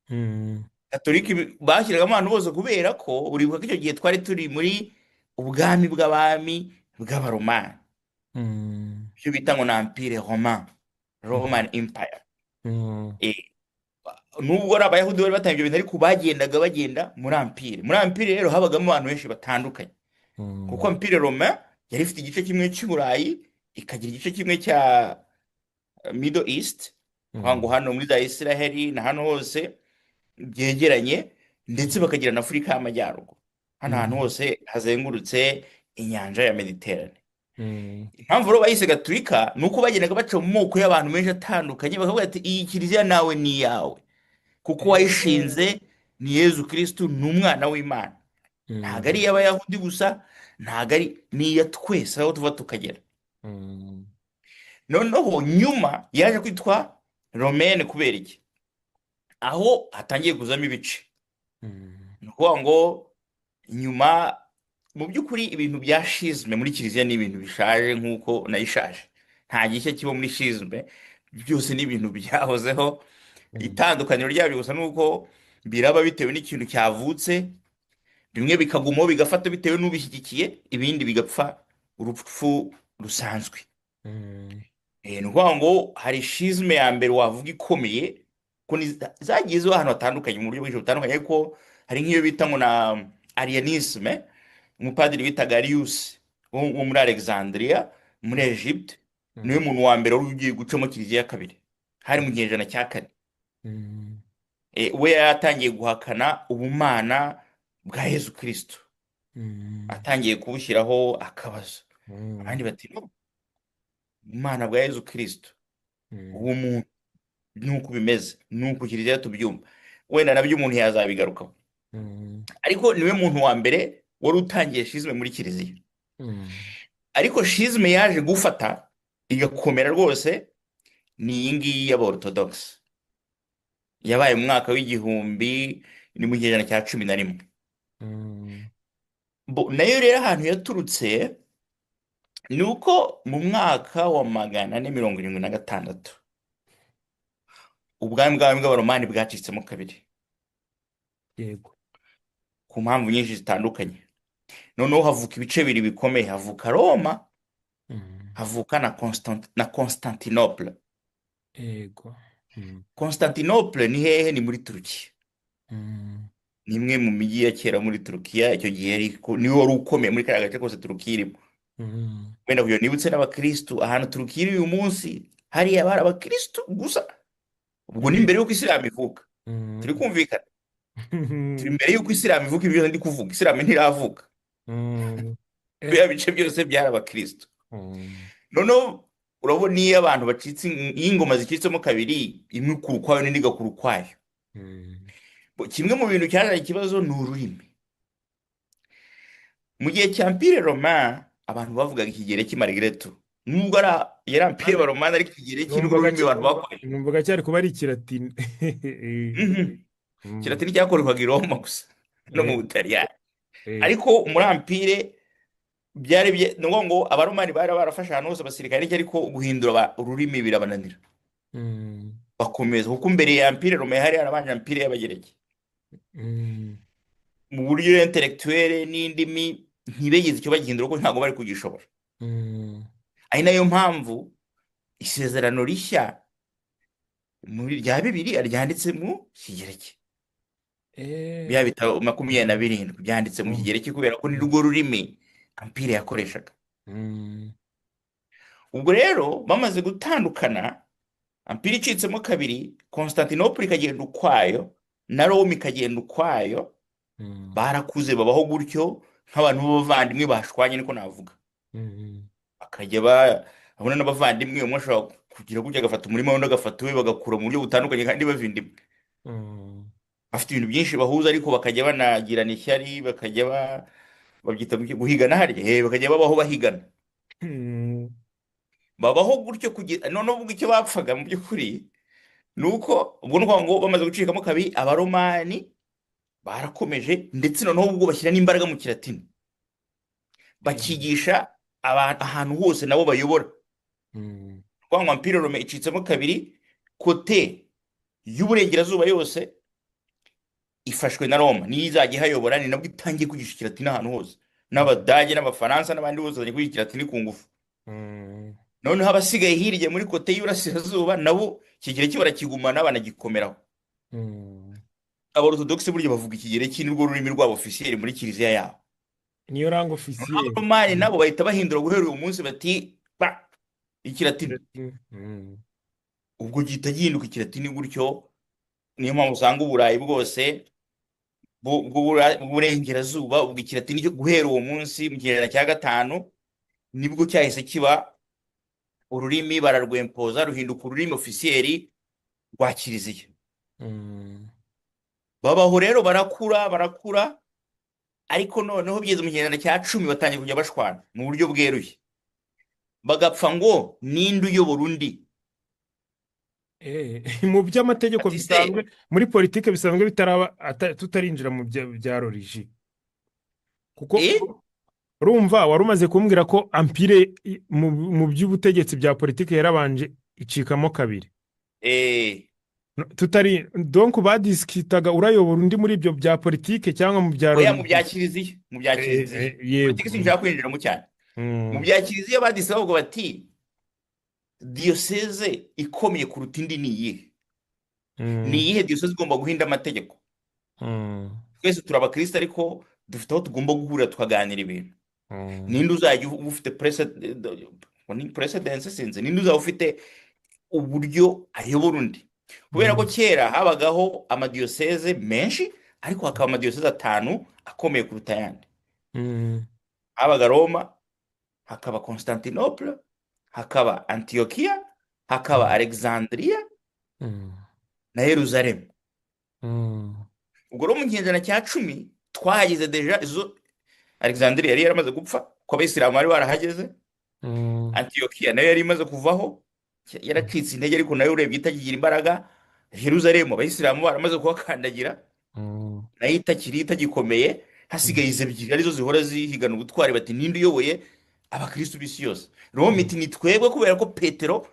Mm. Gatolika bashyiragamo abantu bose kubera ko uribuka ko icyo gihe twari turi muri ubwami bw'abami bw'abaromani, Mm. icyo bita ngo na empire romain, Mm. Roman Empire. Mm. Eh, nubwo ari abayahudi bari batangiye ibyo bintu, ariko bagendaga bagenda muri empire. Muri empire rero habagamo abantu benshi batandukanye, kuko Mm. empire romain yari ifite igice kimwe cy'Uburayi, ikagira igice kimwe cya Middle East, kuvuga ngo Mm. hano muri za Israheli na hano hose byegeranye, ndetse bakagira na Afurika y'Amajyaruguru. Hano hantu Mm. hose hazengurutse inyanja ya Mediterane. Mm. Impamvu rero bayise Gatolika ni uko bagendaga baca mu moko y'abantu menshi atandukanye, bakavuga ati iyi kiliziya nawe ni iyawe, kuko wayishinze ni Yezu Kristu, ni umwana w'Imana. Ntabwo ari Mm. iy'Abayahudi gusa, ntabwo ari n'iya twese aho tuva tukagera. Mm. Noneho nyuma yaje kwitwa Romene kubera iki? Aho hatangiye kuzamo ibice. Mm. Ni ukuvuga ngo nyuma, mu by'ukuri ibintu bya shizme muri kiliziya ni ibintu bishaje nk'uko nayo ishaje. Nta gishya kiba muri shizme, byose ni ibintu byahozeho. Mm. Itandukaniro ryabyo gusa ni uko biraba bitewe n'ikintu cyavutse, bimwe bikagumaho bigafata bitewe n'ubishyigikiye, ibindi bigapfa urupfu rusanzwe. Mm. Ni ukuvuga ngo hari shizme ya mbere wavuga ikomeye, ko zagiye ziba ahantu hatandukanye mu buryo bwinshi butandukanye, ariko hari nk'iyo bita ngo na arianisme. Umupadiri bitaga Arius wo muri Alexandria muri Egypte, niwe Mm. muntu wa mbere wari ugiye gucamo kiliziya ya kabiri, hari mu kinyejana cya 4. Mm. We yari atangiye guhakana ubumana bwa Yezu Kristo, Mm. atangiye kubushyiraho akabazo. Mm. Abandi bati no, ubumana bwa Yezu Kristo, Mm. ubu muntu nuko bimeze, nuko kiliziya tubyumva. Wenda nabyo umuntu yazabigarukaho. mm, ariko niwe muntu wa mbere wari utangiye shizme muri kiliziya. mm, ariko shizme yaje gufata igakomera rwose ni iyi ngiyi y'aborthodox, yabaye mu mwaka w'igihumbi, ni mu kinyejana cya cumi na rimwe. mm, Nayo rero ahantu yaturutse ni uko mu mwaka wa 476 ubwami bw'abaromani bwacitsemo kabiri yego. ku mpamvu nyinshi zitandukanye. noneho havuka ibice bibiri bikomeye, havuka Roma, Mm, havuka na Constantinople. yego. Mm, Constantinople ni hehe? Ni muri Turukiya. mm, ni imwe mu mijyi ya kera muri Turukiya, icyo gihe niwe wari ukomeye muri kariya gace kose Turukiya irimo. mm, wenda kugira ngo nibutse n'abakirisitu ahantu Turukiya iri uyu munsi, hariya bari abakirisitu gusa. ubwo ni eh, mbere y'uko isilamu ivuka. turi mm, kumvikana, turi mbere y'uko isilamu ivuka. ibyo ndi kuvuga isilamu ntiravuka, mm, eh, biriya bice byose byari abakirisitu. mm, noneho urabona iyo abantu bacitse, iyo ingoma zicitsemo kabiri, imwe ikura ukwayo n'indi igakura ukwayo. mm. Kimwe mu bintu cyazanye ikibazo ni ururimi. mu gihe cya Empire Romain abantu bavugaga ikigereki Margareto, nubwo yari Empire Nanjye Romain ariko ikigereki n'urwo numvaga rurimi abantu bakoresha. numvaga cyari kuba ari ikilatini. Mhm. Mm, Kilatini cyakoreshwaga i Roma gusa no mu eh, Butaliyani. eh, ariko muri Empire ni ukuvuga ngo abaromani bari barafashe ahantu hose abasirikare, ariko guhindura ururimi birabananira, mm, bakomeza. kuko mbere ya Empire Romain hari harabanje Empire y'Abagereki. mm, mu buryo intellectuel n'indimi ntibegeze icyo bagihindura, kuko ntabwo bari kugishobora. mm, ari nayo mpamvu isezerano rishya rya Bibiliya ryanditse mu kigereki. bya eh, bitabo 27 byanditse mu mm, kigereki, kubera ko ni rwo rurimi Empire yakoreshaga. mm, ubwo rero bamaze gutandukana, Empire icitsemo kabiri, Constantinople ikagenda ukwayo na Rome ikagenda ukwayo. mm, barakuze babaho gutyo nk'abantu b'abavandimwe bashwanye, niko navuga. mm, bakajya babona n'abavandimwe, umwe ashobora kugira gutya agafata umurima w'undi agafata uwe, bagakura mu buryo butandukanye kandi bavindimwe, mm, bafite ibintu byinshi bahuza, ariko bakajya banagirana ishyari, bakajya babyita guhigana harya, bakajya babaho bahigana. mm, babaho gutyo kugira noneho ubwo icyo bapfaga mu by'ukuri ni uko, ubwo ni ukuvuga ngo bamaze gucikamo kabiri, abaromani barakomeje, ndetse noneho ubwo bashyira n'imbaraga mu kilatini, eh, bakigisha abantu ahantu hose nabo bayobora. mm, kuvuga ngo Empire Rome icitsemo kabiri, kote y'uburengerazuba yose ifashwe na Roma, niyo izajya ihayobora, ni nabwo itangiye kwigisha ikilatini ahantu hose. n'Abadage n'Abafaransa n'abandi bose bazajya kwigisha ikilatini ku ngufu. mm, noneho abasigaye hirya muri kote y'Iburasirazuba nabo ikigereki barakigumana, banagikomeraho. mm. Abarotodogisi burya bavuga ikigereki, nirwo rurimi rwabo ofisiyeri muri kiliziya yabo. niyo rango noneho ofisiyeri. abaromani nabo bahita bahindura guhera uyu munsi, bati ba ikilatini. ubwo gihita gihinduka ikilatini gutyo. niyo mpamvu usanga Uburayi bwose bw'uburengerazuba, ubwo ikilatini cyo guhera uwo munsi mu kinyejana cya gatanu nibwo cyahise kiba ururimi, bararwempoza ruhinduka ururimi ofisiyeri rwa kiliziya. babaho rero, barakura barakura, ariko noneho bigeze mu kinyejana cya 10 batangiye kujya bashwana mu buryo bweruye, bagapfa ngo ninde uyobora undi. mu by'amategeko ati bisanzwe, se muri politike bisanzwe bitaraba tutarinjira mu bya roriji, kuko urumva wari umaze kumbwira ko ampire mu by'ubutegetsi bya politike yarabanje icikamo kabiri. tutari donc badisikitaga urayobora undi muri ibyo bya politike cyangwa mu bya oya, mu bya roriji. kiliziya, mu bya kiliziya Yego. politiki sinshaka kwinjiramo cyane. mu bya kiliziya badise bavuga bati diyoseze ikomeye kuruta indi ni iyihe? ni iyihe diyoseze igomba guhinda amategeko? twese turi abakristo, ariko dufite aho tugomba guhurira tukaganira ibintu. ninde uzajya ufite precedence, sinzi ninde uzaba ufite uburyo ayobora undi, kubera ko kera habagaho amadiyoseze menshi, ariko hakaba amadiyoseze 5 akomeye kuruta ayandi. habaga Roma, hakaba Constantinople, hakaba Antiokia, hakaba Alexandria na Yerusalemu. ubwo rero mu kinyejana cya cumi twahageze deja izo Alexandria yari yaramaze gupfa ko abayisilamu bari barahageze. mm, Antiyokiya nayo yari imaze kuvaho, yaracitse intege ariko nayo urebye itakigira imbaraga. Yeruzalemu abayisilamu baramaze kuhakandagira, mm, nayo itagikomeye. Hasigaye izi ebyiri arizo zihora zihigana ubutwari, bati ninde uyoboye abakristu b'isi yose. Roma mm, iti ni twebwe, kubera ko Petero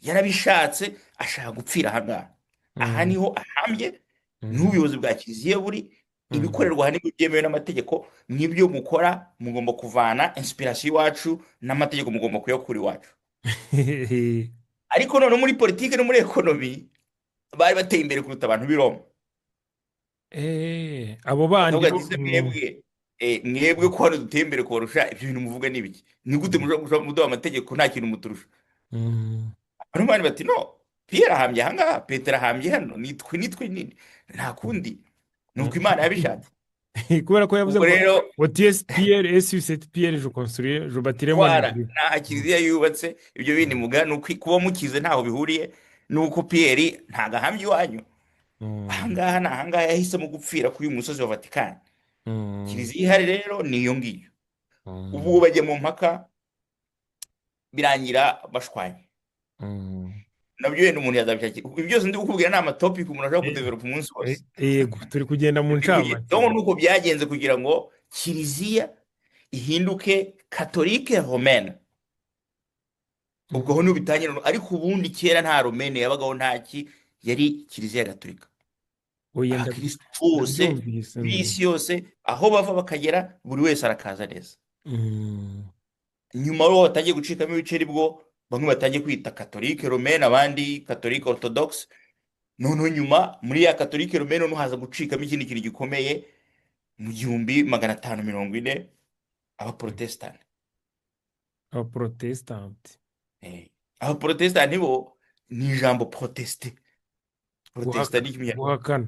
yarabishatse ashaka gupfira aha ngaha. Aha mm, niho ahambye, niho mm, ubuyobozi bwa kiliziya buri. mm. Ibikorerwa aha nibyo byemewe n'amategeko, mw'ibyo mukora mugomba kuvana inspiration iwacu, n'amategeko mugomba kuyakura iwacu. Ariko none muri politiki no muri ekonomi bari bateye imbere kuruta abantu b'i Roma. Abo bandi Bakavuga bo ati se mwebwe, mwebwe ko hano duteye imbere kubarusha, ibyo bintu muvuga ni ibiki? Ni gute mushobora muduha amategeko nta kintu muturusha? mm, Hano bandi bati no, Pierre ahambye aha ngaha, Petero ahambye hano, nitwe nini, nta kundi, ni uko Imana mm. yabishatse. Kubera ko yavuze Ubwo ngo rero tu es Pierre et sur cette pierre je construirai je bâtirai mon twara église. nta Mm, kiliziya yubatse, ibyo bindi mm, muga ni kuba mukize ntaho bihuriye nuko Pierre ntago ahambye iwanyu. Aha mm, ngaha ni aha ngaha yahisemo gupfira kuri uyu musozi wa Vatikani. mm, Kiliziya ihari rero ni iyo ngiyo. Ubu mm, bajya mu mpaka birangira bashwanye. mm. Nabyo wenda umuntu yazabishakira. Ibi byose ndi kukubwira ni amatopiki umuntu ashobora Eh, kudevelopa umunsi wose. Yego turi kugenda mu ncamake. Rero nuko byagenze kugira ngo kiliziya ihinduke katolike romene. Ubwo ho Mm. niho bitangira, ariko ubundi kera nta romene yabagaho, ntaki, yari kiliziya gatolika. Oya Abakirisitu bose ndabyumvise. b'isi yose aho bava bakagera buri wese arakaza neza. Mm. Nyuma rero batangiye gucikamo ibice, nibwo bamwe batangiye kwita katolike romene, abandi katolike orthodox. Noneho nyuma muri ya katolike romene noneho haza gucikamo ikindi kintu gikomeye mu 1540, abaprotesitanti. Abaprotesitanti. Abaprotesitanti bo ni ijambo proteste. Protesta ni ikimenyarwanda. Guhakana.